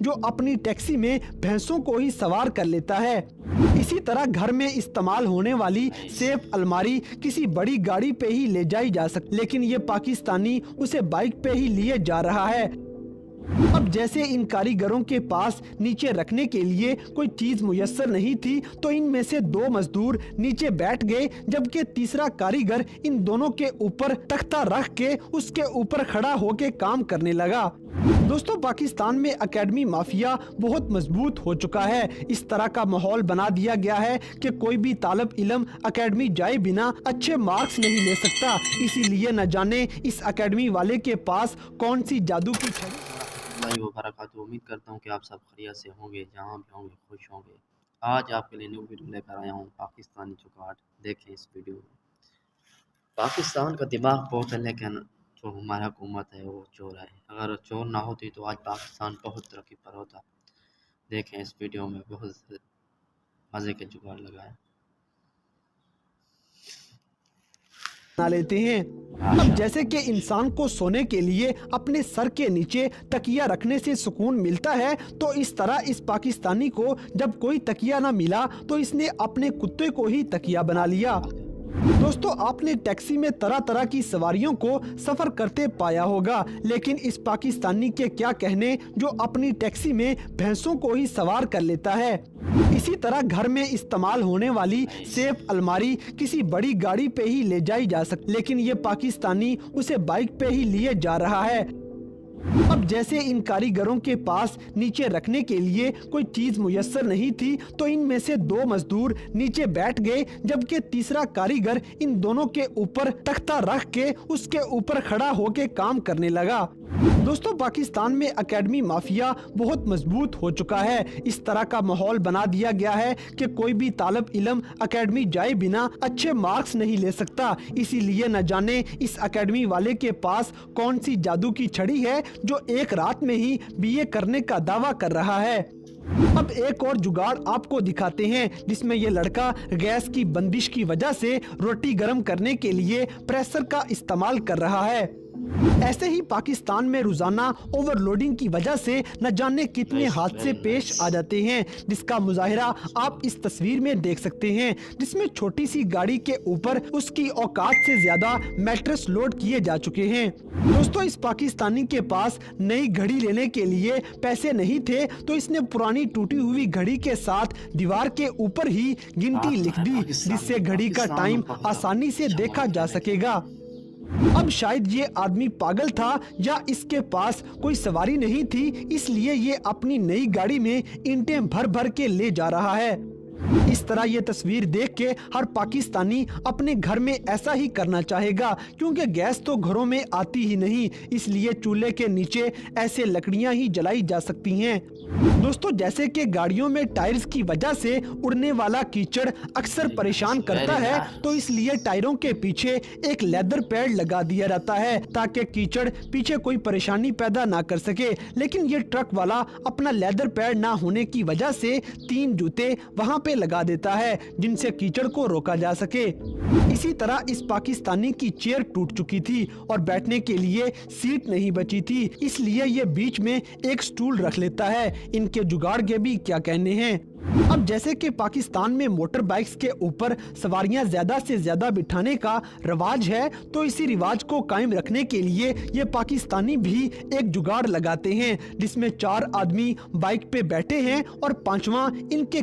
जो अपनी टैक्सी में भैंसों को ही सवार कर लेता है। इसी तरह घर में इस्तेमाल होने वाली सेफ अलमारी किसी बड़ी गाड़ी पे ही ले जाई जा सकती, लेकिन ये पाकिस्तानी उसे बाइक पे ही लिए जा रहा है। अब जैसे इन कारीगरों के पास नीचे रखने के लिए कोई चीज मुयस्सर नहीं थी, तो इनमें से 2 मजदूर नीचे बैठ गए, जबकि तीसरा कारीगर इन दोनों के ऊपर तख्ता रख के उसके ऊपर खड़ा होके काम करने लगा। दोस्तों, पाकिस्तान में एकेडमी माफिया बहुत मजबूत हो चुका है। इस तरह का माहौल बना दिया गया है कि कोई भी तालिब इल्म एकेडमी जाए बिना अच्छे मार्क्स नहीं ले सकता। इसीलिए न जाने इस एकेडमी वाले के पास कौन सी जादू की उम्मीद करता हूँ कि आप सब खैरियत से होंगे, जहाँ भी होंगे खुश होंगे। आज आपके लिए न्यू वीडियो लेकर आया हूँ पाकिस्तानी जुगाड़। देखें इस वीडियो में। पाकिस्तान का दिमाग बहुत है, लेकिन जो हमारा हुकूमत है वो चोर है। अगर चोर ना होती तो आज पाकिस्तान बहुत तरक्की पर होता। देखें इस वीडियो में, बहुत मज़े के जुगाड़ लगाए बना लेते हैं। अब जैसे कि इंसान को सोने के लिए अपने सर के नीचे तकिया रखने से सुकून मिलता है, तो इस तरह इस पाकिस्तानी को जब कोई तकिया ना मिला तो इसने अपने कुत्ते को ही तकिया बना लिया। दोस्तों, आपने टैक्सी में तरह तरह की सवारियों को सफर करते पाया होगा, लेकिन इस पाकिस्तानी के क्या कहने जो अपनी टैक्सी में भैंसों को ही सवार कर लेता है। इसी तरह घर में इस्तेमाल होने वाली सेफ अलमारी किसी बड़ी गाड़ी पे ही ले जाई जा सकती, लेकिन ये पाकिस्तानी उसे बाइक पे ही लिए जा रहा है। अब जैसे इन कारीगरों के पास नीचे रखने के लिए कोई चीज मुयस्सर नहीं थी, तो इनमें से 2 मजदूर नीचे बैठ गए, जबकि तीसरा कारीगर इन दोनों के ऊपर तख्ता रख के उसके ऊपर खड़ा होके काम करने लगा। दोस्तों, पाकिस्तान में एकेडमी माफिया बहुत मजबूत हो चुका है। इस तरह का माहौल बना दिया गया है कि कोई भी तालिब इल्म एकेडमी जाए बिना अच्छे मार्क्स नहीं ले सकता। इसीलिए न जाने इस एकेडमी वाले के पास कौन सी जादू की छड़ी है जो एक रात में ही बीए करने का दावा कर रहा है। अब एक और जुगाड़ आपको दिखाते हैं, जिसमें ये लड़का गैस की बंदिश की वजह से रोटी गर्म करने के लिए प्रेशर का इस्तेमाल कर रहा है। ऐसे ही पाकिस्तान में रोजाना ओवरलोडिंग की वजह से न जाने कितने हादसे पेश आ जाते हैं, जिसका मुजाहिरा आप इस तस्वीर में देख सकते हैं, जिसमें छोटी सी गाड़ी के ऊपर उसकी औकात से ज्यादा मैट्रेस लोड किए जा चुके हैं। दोस्तों, इस पाकिस्तानी के पास नई घड़ी लेने के लिए पैसे नहीं थे, तो इसने पुरानी टूटी हुई घड़ी के साथ दीवार के ऊपर ही गिनती लिख दी, जिससे घड़ी का टाइम आसानी से देखा जा सकेगा। अब शायद ये आदमी पागल था या इसके पास कोई सवारी नहीं थी, इसलिए ये अपनी नई गाड़ी में ईंटें भर भर के ले जा रहा है। इस तरह ये तस्वीर देख के हर पाकिस्तानी अपने घर में ऐसा ही करना चाहेगा, क्योंकि गैस तो घरों में आती ही नहीं, इसलिए चूल्हे के नीचे ऐसे लकड़ियां ही जलाई जा सकती हैं। दोस्तों, जैसे कि गाड़ियों में टायर्स की वजह से उड़ने वाला कीचड़ अक्सर परेशान करता है, तो इसलिए टायरों के पीछे एक लेदर पैड लगा दिया जाता है ताकि कीचड़ पीछे कोई परेशानी पैदा ना कर सके। लेकिन ये ट्रक वाला अपना लेदर पैड ना होने की वजह से 3 जूते वहां पे लगा देता है, जिनसे कीचड़ को रोका जा सके। इसी तरह इस पाकिस्तानी की चेयर टूट चुकी थी और बैठने के लिए सीट नहीं बची थी, इसलिए ये बीच में एक स्टूल रख लेता है। इनके जुगाड़ के भी क्या कहने हैं। अब जैसे कि पाकिस्तान में मोटर बाइक्स के ऊपर सवारियां ज्यादा से ज्यादा बिठाने का रवाज है, तो इसी रिवाज को कायम रखने के लिए ये पाकिस्तानी भी एक जुगाड़ लगाते हैं, जिसमें 4 आदमी बाइक पे बैठे हैं और 5वां इनके